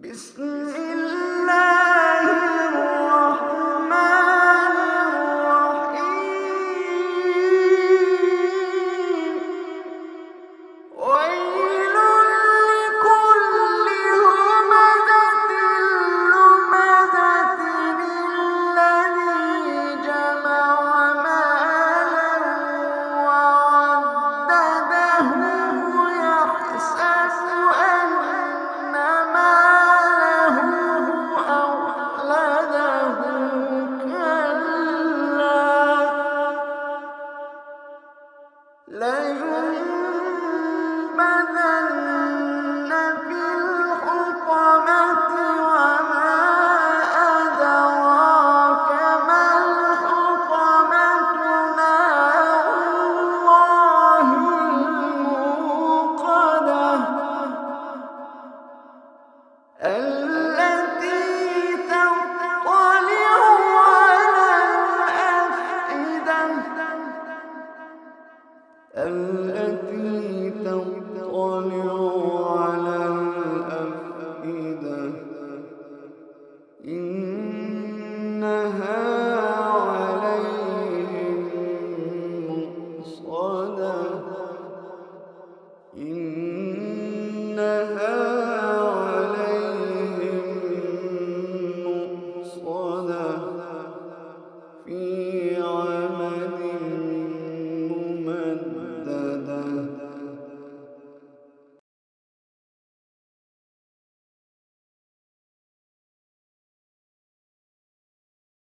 بسم الله الرحمن الرحيم ويل لكل همزة لمزة الذي جمع مالا وعدده يحسب أن ماله أخلده كلا لينبذن في الحطمة وما أدراك ما الحطمة نار الله الموقدة التي تطلع على الأفئدة إنها عليهم مؤصدة إنها عليهم مؤصدة في